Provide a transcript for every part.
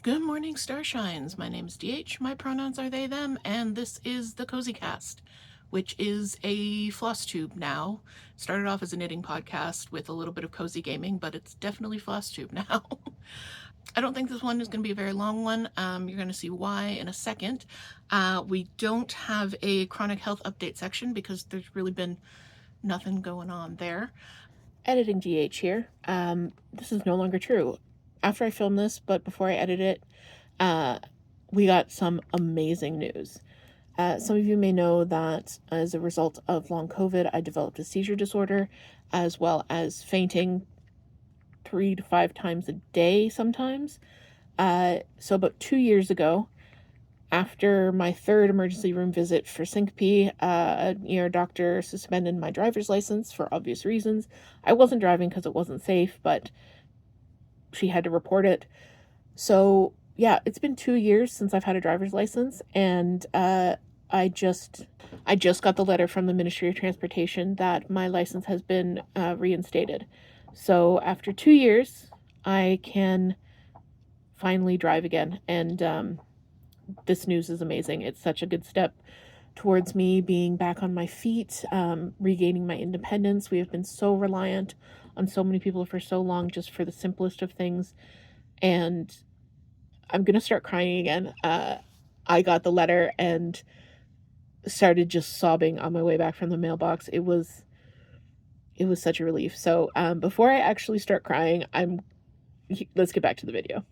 Good morning, Starshines. My name's DH, my pronouns are they, them, and this is the Cozycast, which is a Flosstube now. Started off as a knitting podcast with a little bit of cozy gaming, but it's definitely Flosstube now. I don't think this one is going to be a very long one. You're going to see why in a second. We don't have a chronic health update section because there's really been nothing going on there. Editing DH here. This is no longer true. After I filmed this, but before I edit it, we got some amazing news. Some of you may know that as a result of long COVID, I developed a seizure disorder, as well as fainting 3 to 5 times a day sometimes. So about 2 years ago, after my third emergency room visit for syncope, an ER doctor suspended my driver's license for obvious reasons. I wasn't driving because it wasn't safe, but she had to report it. So yeah, it's been 2 years since I've had a driver's license, and I just got the letter from the Ministry of Transportation that my license has been reinstated. So after 2 years, I can finally drive again, and this news is amazing. It's such a good step towards me being back on my feet, regaining my independence. We have been so reliant on so many people for so long just for the simplest of things, and I'm gonna start crying again. I got the letter and started just sobbing on my way back from the mailbox. It was such a relief. So before I actually start crying, let's get back to the video.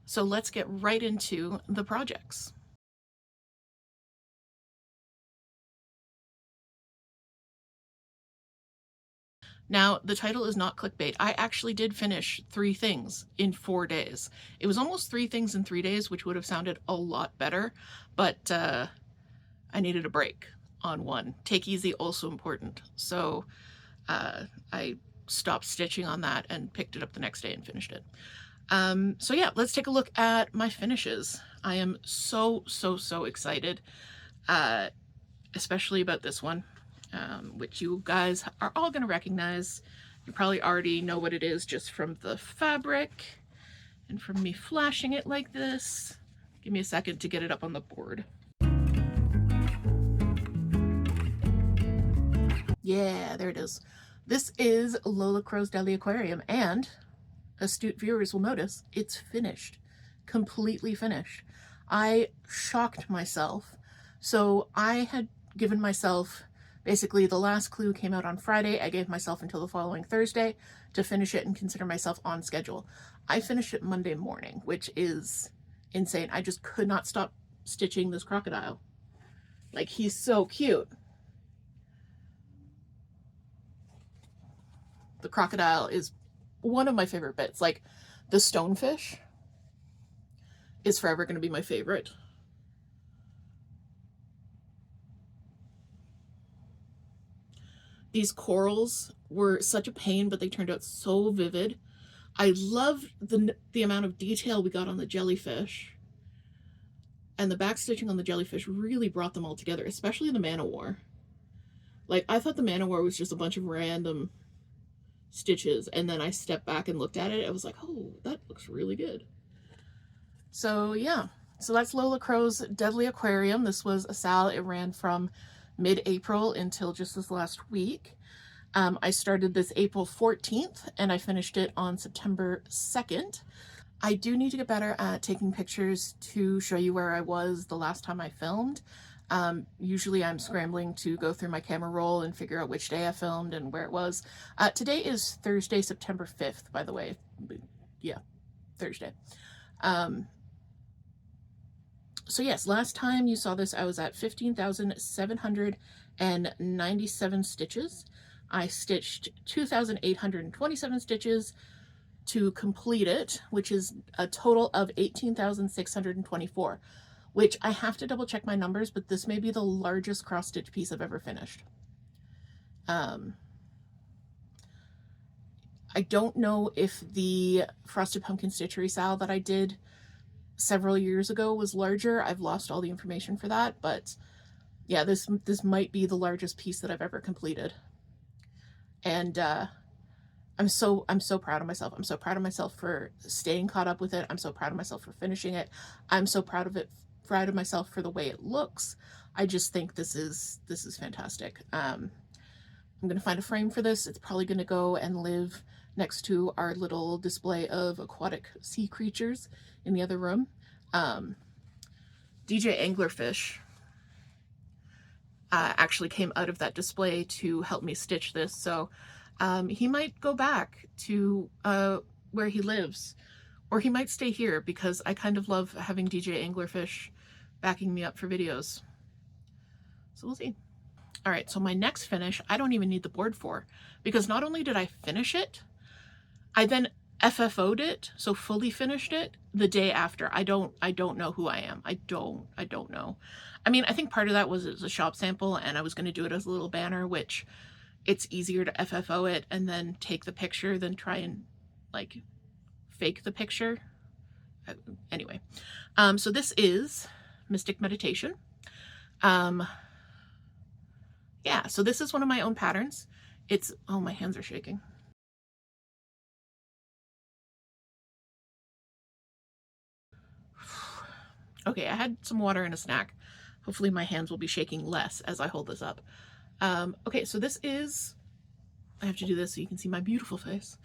So let's get right into the projects. Now, the title is not clickbait. I actually did finish 3 things in 4 days. It was almost 3 things in 3 days, which would have sounded a lot better, but I needed a break on one. Take easy, also important. So I stopped stitching on that and picked it up the next day and finished it. So yeah, let's take a look at my finishes. I am so excited, especially about this one. Which you guys are all going to recognize. You probably already know what it is just from the fabric and from me flashing it like this. Give me a second to get it up on the board. Yeah, there it is. This is Lola Crow's Deli Aquarium, and astute viewers will notice it's finished. Completely finished. I shocked myself. So I had given myself, basically the last clue came out on Friday. I gave myself until the following Thursday to finish it and consider myself on schedule. I finished it Monday morning, which is insane. I just could not stop stitching this crocodile. Like, he's so cute. The crocodile is one of my favorite bits. Like, the stonefish is forever going to be my favorite. These corals were such a pain, but they turned out so vivid. I love the amount of detail we got on the jellyfish. And the backstitching on the jellyfish really brought them all together, especially the man-o-war. Like, I thought the man-o-war was just a bunch of random stitches, and then I stepped back and looked at it. I was like, oh, that looks really good. So yeah, so that's Lola Crow's Deadly Aquarium. This was a sal. It ran from mid-April until just this last week. I started this April 14th and I finished it on September 2nd. I do need to get better at taking pictures to show you where I was the last time I filmed. Usually I'm scrambling to go through my camera roll and figure out which day I filmed and where it was. Today is Thursday, September 5th, by the way. Yeah, Thursday. So yes, last time you saw this, I was at 15,797 stitches. I stitched 2,827 stitches to complete it, which is a total of 18,624, which I have to double check my numbers, but this may be the largest cross stitch piece I've ever finished. I don't know if the Frosted Pumpkin Stitchery sal that I did several years ago was larger. I've lost all the information for that, but yeah, this might be the largest piece that I've ever completed. And I'm so proud of myself. I'm so proud of myself for staying caught up with it. I'm so proud of myself for finishing it. I'm so proud of myself for the way it looks. I just think this is fantastic. I'm going to find a frame for this. It's probably going to go and live next to our little display of aquatic sea creatures in the other room. DJ Anglerfish actually came out of that display to help me stitch this, so he might go back to where he lives, or he might stay here because I kind of love having DJ Anglerfish backing me up for videos. So we'll see. All right, so my next finish, I don't even need the board for, because not only did I finish it, I then FFO'd it, so fully finished it the day after. I don't know who I am. I don't know. I mean, I think part of that was it was a shop sample and I was going to do it as a little banner, which it's easier to FFO it and then take the picture than try and like fake the picture. Anyway, so this is Mystic Meditation. Yeah, so this is one of my own patterns. It's, oh, my hands are shaking. Okay, I had some water and a snack. Hopefully my hands will be shaking less as I hold this up. Okay, so this is, I have to do this so you can see my beautiful face.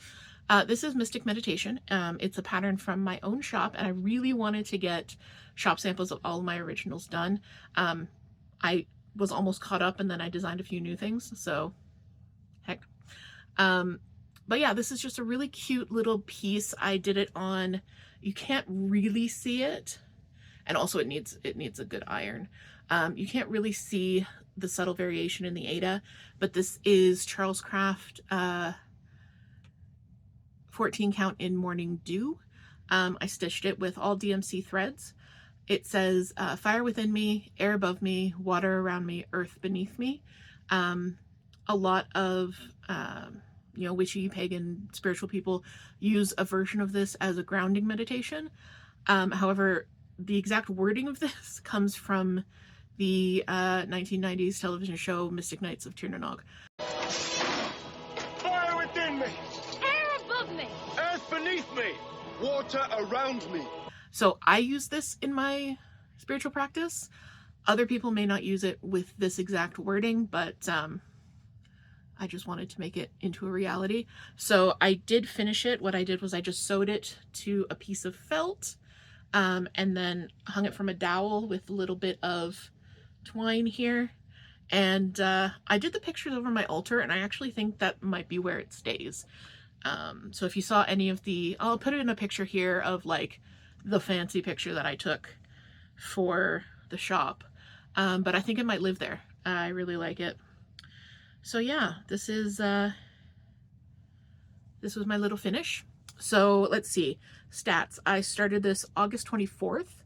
This is Mystic Meditation. It's a pattern from my own shop, and I really wanted to get shop samples of all of my originals done. I was almost caught up, and then I designed a few new things, so heck. But yeah, this is just a really cute little piece. I did it on, you can't really see it, and also it needs a good iron. You can't really see the subtle variation in the Ada, but this is Charles Craft 14 count in Morning Dew. I stitched it with all DMC threads. It says fire within me, air above me, water around me, earth beneath me. A lot of you know, witchy, pagan, spiritual people use a version of this as a grounding meditation. However, the exact wording of this comes from the 1990s television show Mystic Knights of Tirnanog. Fire within me, air above me, earth beneath me, water around me. So I use this in my spiritual practice. Other people may not use it with this exact wording, but I just wanted to make it into a reality. So I did finish it. What I did was I just sewed it to a piece of felt and then hung it from a dowel with a little bit of twine here. And I did the pictures over my altar, and I actually think that might be where it stays. So if you saw any of the, I'll put it in a picture here of like the fancy picture that I took for the shop. But I think it might live there. I really like it. So yeah, this was my little finish. So let's see, stats. I started this August 24th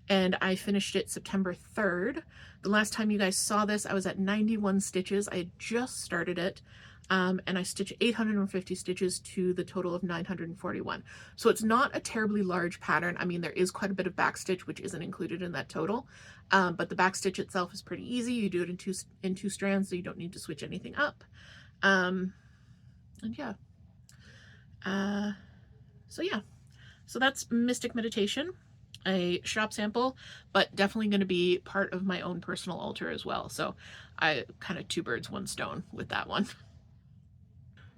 and I finished it September 3rd. The last time you guys saw this, I was at 91 stitches. I had just started it. And I stitched 850 stitches to the total of 941. So it's not a terribly large pattern. I mean, there is quite a bit of backstitch, which isn't included in that total. But the backstitch itself is pretty easy. You do it in two strands, so you don't need to switch anything up. And yeah. So yeah. So that's Mystic Meditation, a shop sample, but definitely going to be part of my own personal altar as well. So I kind of two birds, one stone with that one.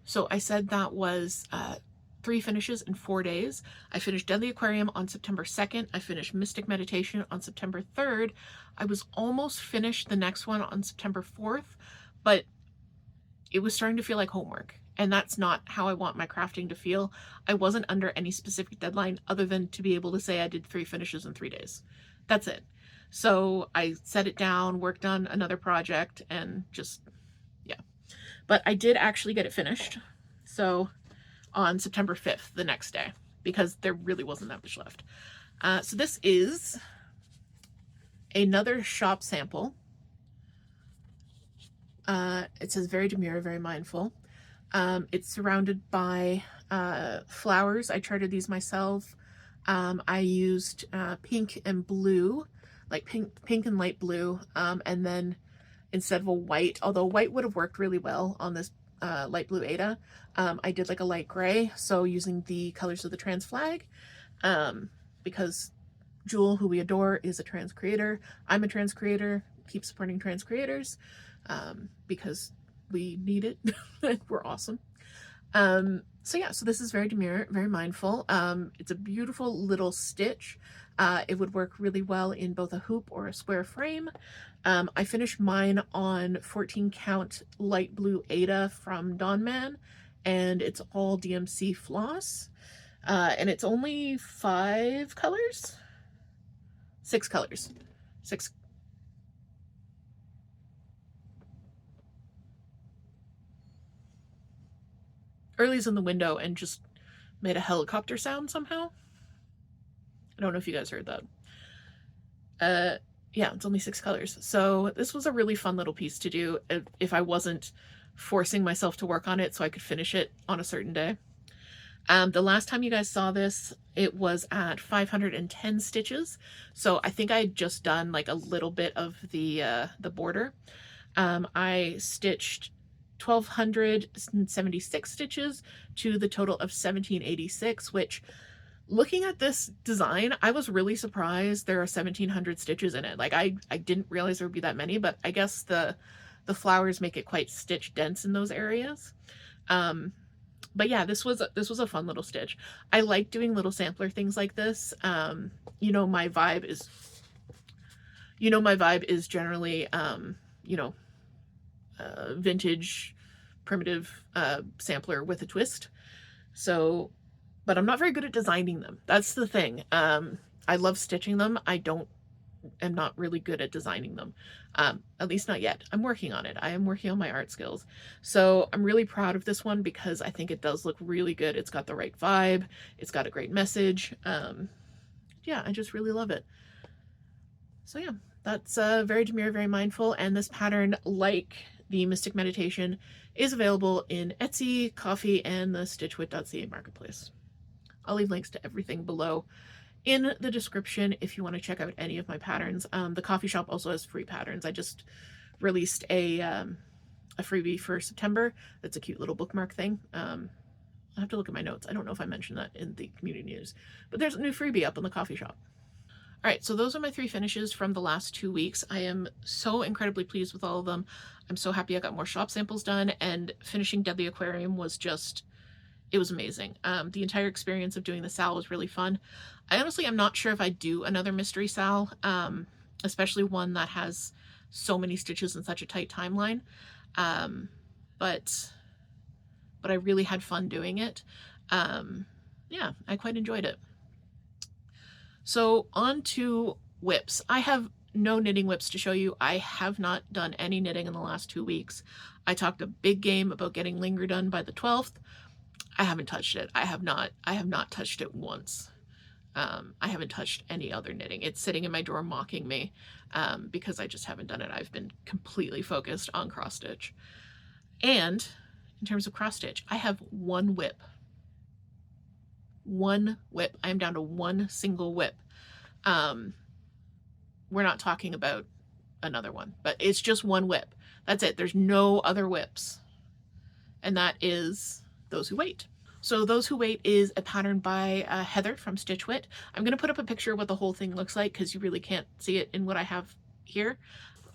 So I said that was 3 finishes in 4 days. I finished Deadly Aquarium on September 2nd. I finished Mystic Meditation on September 3rd. I was almost finished the next one on September 4th, but it was starting to feel like homework. And that's not how I want my crafting to feel. I wasn't under any specific deadline other than to be able to say I did 3 finishes in 3 days. That's it. So I set it down, worked on another project, and just, yeah. But I did actually get it finished. So on September 5th, the next day, because there really wasn't that much left. So this is another shop sample. It says very demure, very mindful. It's surrounded by flowers. I charted these myself. I used pink and blue, like pink and light blue, and then instead of a white, although white would have worked really well on this light blue Ada. I did like a light gray, so using the colors of the trans flag, because Jewel, who we adore, is a trans creator. I'm a trans creator. Keep supporting trans creators, because we need it. We're awesome. So yeah, so this is very demure, very mindful. It's a beautiful little stitch. It would work really well in both a hoop or a square frame. I finished mine on 14 count light blue Ada from Dawn Man, and it's all DMC floss. And it's only 5 colors? 6 colors. 6. Early's in the window and just made a helicopter sound somehow. I don't know if you guys heard that. Yeah, it's only 6 colors. So this was a really fun little piece to do if I wasn't forcing myself to work on it so I could finish it on a certain day. The last time you guys saw this, it was at 510 stitches. So I think I had just done like a little bit of the border. I stitched 1,276 stitches to the total of 1,786, which, looking at this design, I was really surprised there are 1,700 stitches in it. Like I didn't realize there would be that many, but I guess the flowers make it quite stitch dense in those areas. But yeah, this was a fun little stitch. I like doing little sampler things like this. You know, my vibe is generally vintage, primitive sampler with a twist. So, but I'm not very good at designing them. That's the thing. I love stitching them. am not really good at designing them. At least not yet. I'm working on it. I am working on my art skills. So I'm really proud of this one because I think it does look really good. It's got the right vibe. It's got a great message. Yeah, I just really love it. So yeah, that's very demure, very mindful. And this pattern, like the Mystic Meditation, is available in Etsy, Coffee, and the stitchwit.ca marketplace. I'll leave links to everything below in the description if you want to check out any of my patterns. The coffee shop also has free patterns. I just released a freebie for September. That's a cute little bookmark thing. I have to look at my notes. I don't know if I mentioned that in the community news, but there's a new freebie up on the coffee shop. All right, so those are my 3 finishes from the last 2 weeks. I am so incredibly pleased with all of them. I'm so happy I got more shop samples done, and finishing Deadly Aquarium was just, it was amazing. The entire experience of doing the sal was really fun. I honestly am not sure if I do another mystery sal, especially one that has so many stitches in such a tight timeline. But I really had fun doing it. Yeah, I quite enjoyed it. So on to whips. I have no knitting whips to show you. I have not done any knitting in the last 2 weeks. I talked a big game about getting Linger done by the 12th. I haven't touched it. I have not touched it once. I haven't touched any other knitting. It's sitting in my drawer mocking me because I just haven't done it. I've been completely focused on cross stitch. And in terms of cross stitch, I have 1 whip. 1 whip. I am down to 1 single whip. We're not talking about another one, but it's just 1 whip. That's it. There's no other whips. And that is Those Who Wait. So Those Who Wait is a pattern by Heather from Stitchwit. I'm going to put up a picture of what the whole thing looks like because you really can't see it in what I have here.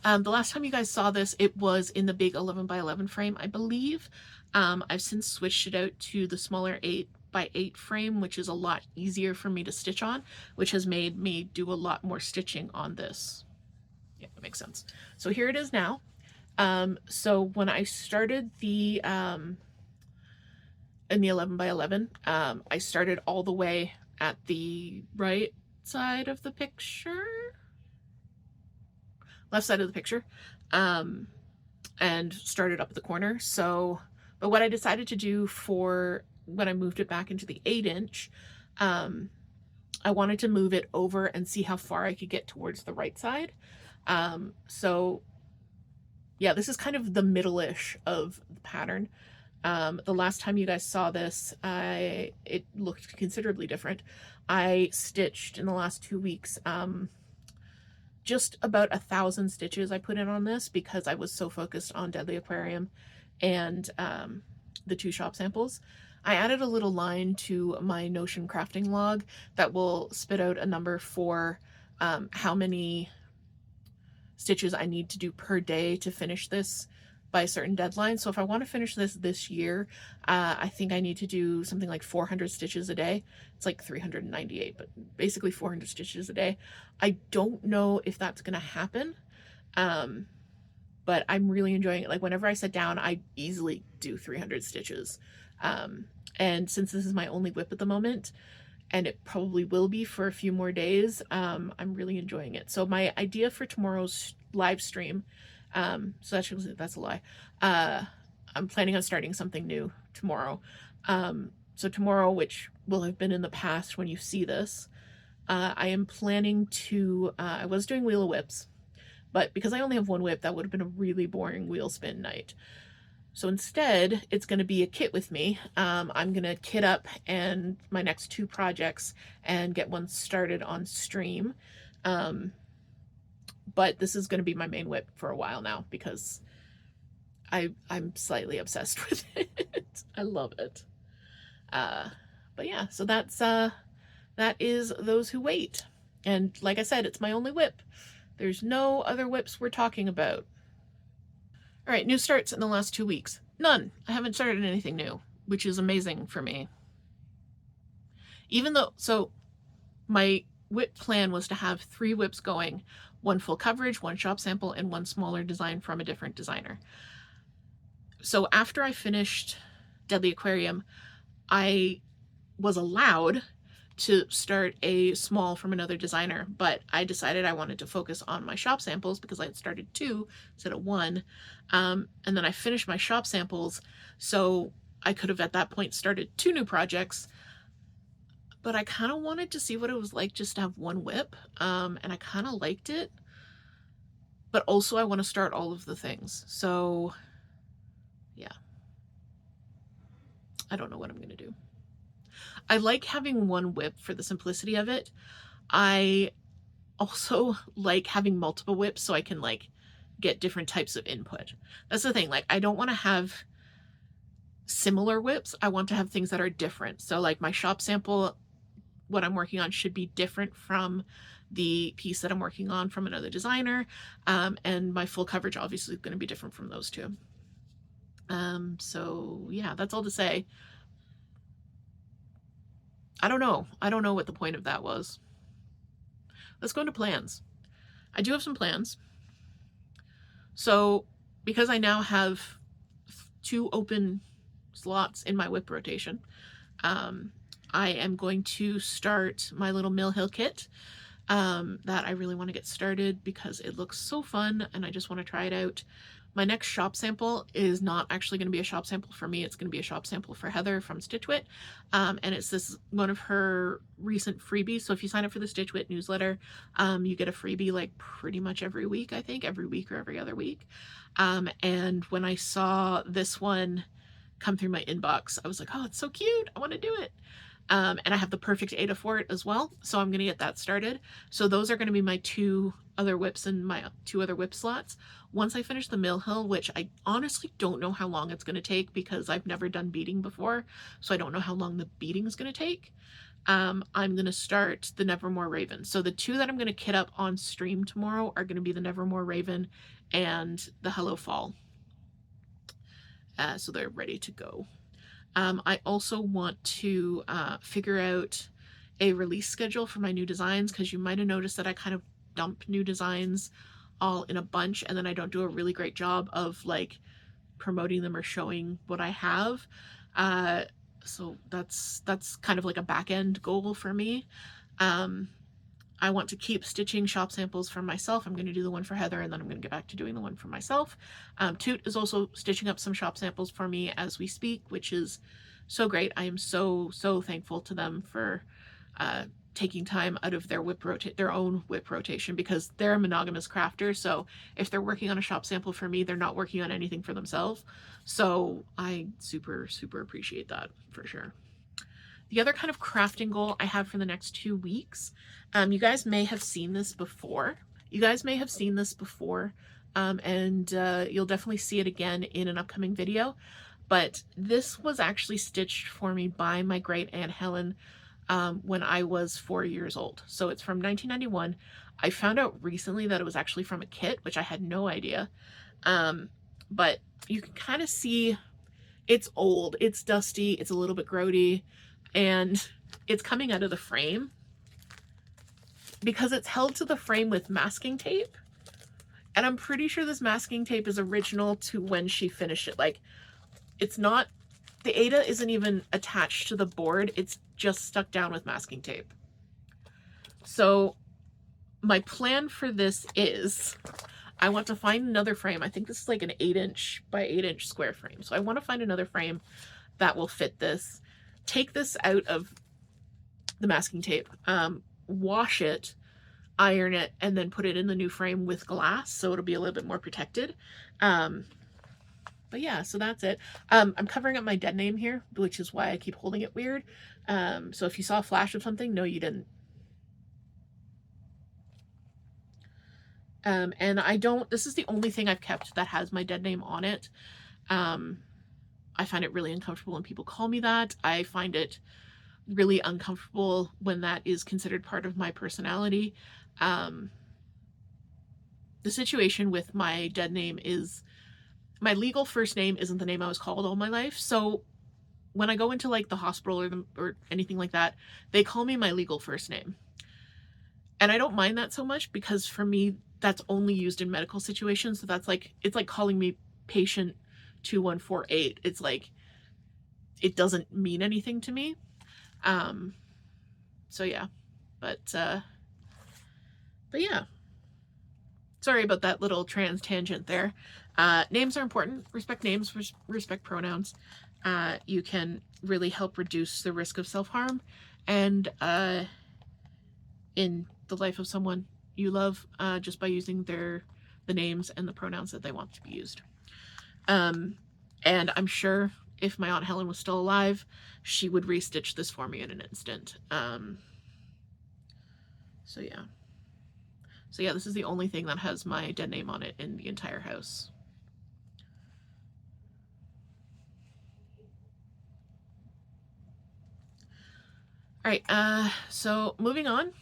The last time you guys saw this, it was in the big 11 by 11 frame, I believe. I've since switched it out to the smaller 8 by 8 frame, which is a lot easier for me to stitch on, which has made me do a lot more stitching on this. Yeah, that makes sense. So here it is now. So when I started the in the 11 by 11, I started all the way at the right side of the picture, left side of the picture, and started up at the corner. So, but what I decided to do for when I moved it back into the 8-inch, I wanted to move it over and see how far I could get towards the right side. So yeah, this is kind of the middle-ish of the pattern. The last time you guys saw this, it looked considerably different. I stitched in the last 2 weeks, just about 1,000 stitches I put in on this because I was so focused on Deadly Aquarium and the 2 shop samples. I added a little line to my Notion crafting log that will spit out a number for how many stitches I need to do per day to finish this by a certain deadline. So if I want to finish this year, I think I need to do something like 400 stitches a day. It's like 398, but basically 400 stitches a day. I don't know if that's going to happen, but I'm really enjoying it. Like whenever I sit down, I easily do 300 stitches. And since this is my only whip at the moment, and it probably will be for a few more days, I'm really enjoying it. So my idea for tomorrow's live stream, so that's a lie. I'm planning on starting something new tomorrow. So tomorrow, which will have been in the past when you see this, I am planning to, I was doing Wheel of Whips, but because I only have one whip, that would have been a really boring wheel spin night. So instead, it's going to be a kit with me. I'm going to kit up and my next 2 projects and get one started on stream. But this is going to be my main whip for a while now because I'm slightly obsessed with it. I love it. But yeah, so that is Those Who Wait. And like I said, it's my only whip. There's no other whips we're talking about. All right, new starts in the last 2 weeks. None. I haven't started anything new, which is amazing for me. Even though, so my whip plan was to have 3 whips going, 1 full coverage, 1 shop sample, and 1 smaller design from a different designer. So after I finished Deadly Aquarium, I was allowed to start a small from another designer, but I decided I wanted to focus on my shop samples because I had started 2 instead of 1. And then I finished my shop samples, so I could have at that point started 2 new projects, but I kind of wanted to see what it was like just to have 1 whip, and I kind of liked it, but also I want to start all of the things. So yeah, I don't know what I'm going to do. I like having 1 whip for the simplicity of it. I also like having multiple whips so I can like get different types of input. That's the thing. Like I don't want to have similar whips. I want to have things that are different. So like my shop sample, what I'm working on should be different from the piece that I'm working on from another designer. And my full coverage obviously is going to be different from those 2. So yeah, that's all to say. I don't know. I don't know what the point of that was. Let's go into plans. I do have some plans. So because I now have 2 open slots in my whip rotation, I am going to start my little Mill Hill kit that I really want to get started because it looks so fun and I just want to try it out. My next shop sample is not actually going to be a shop sample for me. It's going to be a shop sample for Heather from Stitchwit. And it's this one of her recent freebies. So if you sign up for the Stitchwit newsletter, you get a freebie like pretty much every week, I think, every week or every other week. And when I saw this one come through my inbox, I was like, oh, it's so cute. I want to do it. And I have the perfect Ada for it as well. So I'm going to get that started. So those are going to be my 2 other whips and my 2 other whip slots. Once I finish the Mill Hill, which I honestly don't know how long it's going to take because I've never done beading before. So I don't know how long the beading is going to take. I'm going to start the Nevermore Raven. So the 2 that I'm going to kit up on stream tomorrow are going to be the Nevermore Raven and the Hello Fall. So they're ready to go. I also want to figure out a release schedule for my new designs because you might have noticed that I kind of dump new designs all in a bunch and then I don't do a really great job of like promoting them or showing what I have. So that's kind of like a back end goal for me. I want to keep stitching shop samples for myself. I'm going to do the one for Heather and then I'm going to get back to doing the one for myself. Toot is also stitching up some shop samples for me as we speak, which is so great. I am so thankful to them for taking time out of their own whip rotation because they're a monogamous crafter. So if they're working on a shop sample for me, they're not working on anything for themselves. So I super appreciate that for sure. The other kind of crafting goal I have for the next 2 weeks, you guys may have seen this before. and you'll definitely see it again in an upcoming video. But this was actually stitched for me by my great aunt Helen when I was 4 years old. So it's from 1991. I found out recently that it was actually from a kit, which I had no idea. But you can kind of see it's old, it's dusty, it's a little bit grody, and it's coming out of the frame because it's held to the frame with masking tape. And I'm pretty sure this masking tape is original to when she finished it. Like, it's not, the Ada isn't even attached to the board, it's just stuck down with masking tape. So my plan for this is I want to find another frame. I think this is like an 8" by 8" square frame. So I want to find another frame that will fit this. Take this out of the masking tape, wash it, iron it, and then put it in the new frame with glass so it'll be a little bit more protected. But yeah, so that's it. I'm covering up my dead name here, which is why I keep holding it weird. So if you saw a flash of something, no, you didn't. And I don't, this is the only thing I've kept that has my dead name on it. I find it really uncomfortable when people call me that. I find it really uncomfortable when that is considered part of my personality. The situation with my dead name is my legal first name isn't the name I was called all my life. So when I go into like the hospital or anything like that, they call me my legal first name. And I don't mind that so much because for me, that's only used in medical situations. So that's like, it's like calling me patient 2148. It's like, it doesn't mean anything to me. So yeah, but yeah, sorry about that little trans tangent there. Names are important. Respect names, respect pronouns. You can really help reduce the risk of self-harm and in the life of someone you love, just by using the names and the pronouns that they want to be used. And I'm sure if my Aunt Helen was still alive, she would restitch this for me in an instant. So yeah. So yeah, this is the only thing that has my dead name on it in the entire house. All right, so moving on.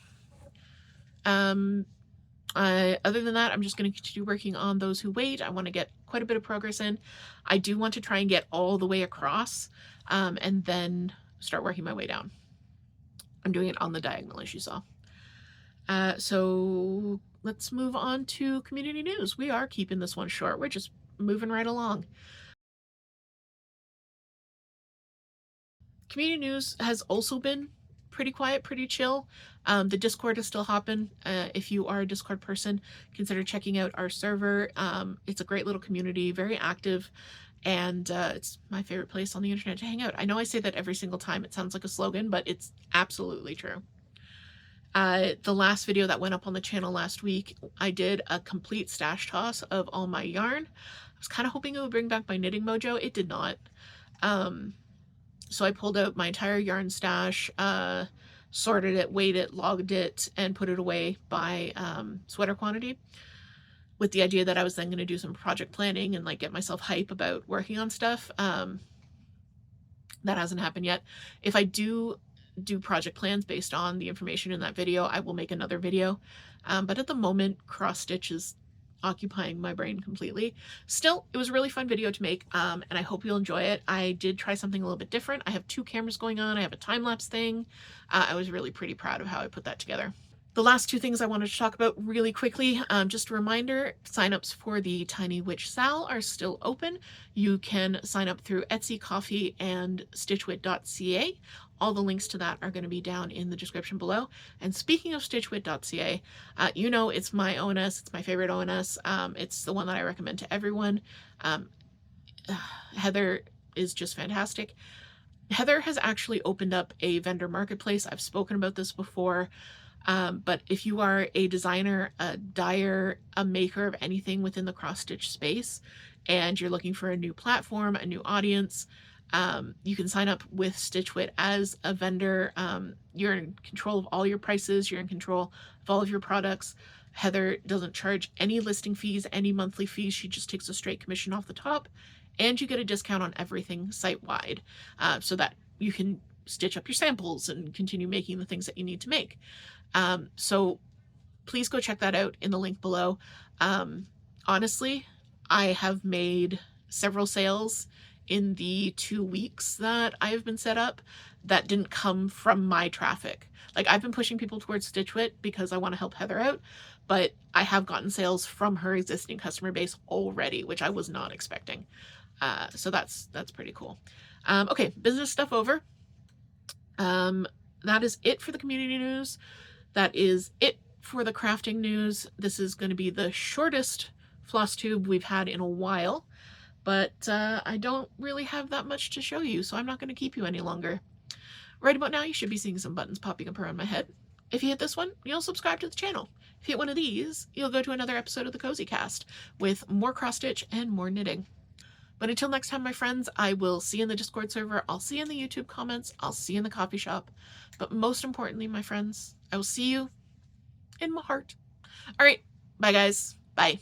Other than that, I'm just going to continue working on Those Who Wait. I want to get quite a bit of progress in. I do want to try and get all the way across, and then start working my way down. I'm doing it on the diagonal, as you saw. So let's move on to community news. We are keeping this one short. We're just moving right along. Community news has also been pretty quiet, pretty chill. The Discord is still hopping. If you are a Discord person, consider checking out our server. It's a great little community, very active, and it's my favorite place on the internet to hang out. I know I say that every single time. It sounds like a slogan, but it's absolutely true. The last video that went up on the channel last week, I did a complete stash toss of all my yarn. I was kind of hoping it would bring back my knitting mojo. It did not. So I pulled out my entire yarn stash, sorted it, weighed it, logged it, and put it away by sweater quantity, with the idea that I was then going to do some project planning and like get myself hype about working on stuff. That hasn't happened yet. If I do project plans based on the information in that video, I will make another video. But at the moment, cross stitch is occupying my brain completely. Still, it was a really fun video to make, and I hope you'll enjoy it. I did try something a little bit different. I have 2 cameras going on. I have a time-lapse thing. I was really pretty proud of how I put that together. The last 2 things I wanted to talk about really quickly, just a reminder, signups for the Tiny Witch Sal are still open. You can sign up through Etsy, Coffee, and stitchwit.ca. All the links to that are going to be down in the description below. And speaking of stitchwit.ca, you know it's my ONS, it's my favorite ONS. It's the one that I recommend to everyone. Heather is just fantastic. Heather has actually opened up a vendor marketplace. I've spoken about this before. But if you are a designer, a dyer, a maker of anything within the cross-stitch space, and you're looking for a new platform, a new audience, you can sign up with Stitchwit as a vendor. You're in control of all your prices. You're in control of all of your products. Heather doesn't charge any listing fees, any monthly fees. She just takes a straight commission off the top, and you get a discount on everything site-wide, so that you can stitch up your samples and continue making the things that you need to make. So please go check that out in the link below. Honestly, I have made several sales in the 2 weeks that I have been set up that didn't come from my traffic. Like, I've been pushing people towards StitchWit because I want to help Heather out, but I have gotten sales from her existing customer base already, which I was not expecting. So that's pretty cool. Okay, business stuff over. That is it for the community news. That is it for the crafting news. This is going to be the shortest Flosstube we've had in a while, but I don't really have that much to show you, so I'm not going to keep you any longer. Right about now, you should be seeing some buttons popping up around my head. If you hit this one, you'll subscribe to the channel. If you hit one of these, you'll go to another episode of the Cozycast with more cross-stitch and more knitting. But until next time, my friends, I will see you in the Discord server. I'll see you in the YouTube comments. I'll see you in the coffee shop. But most importantly, my friends, I will see you in my heart. All right. Bye, guys. Bye.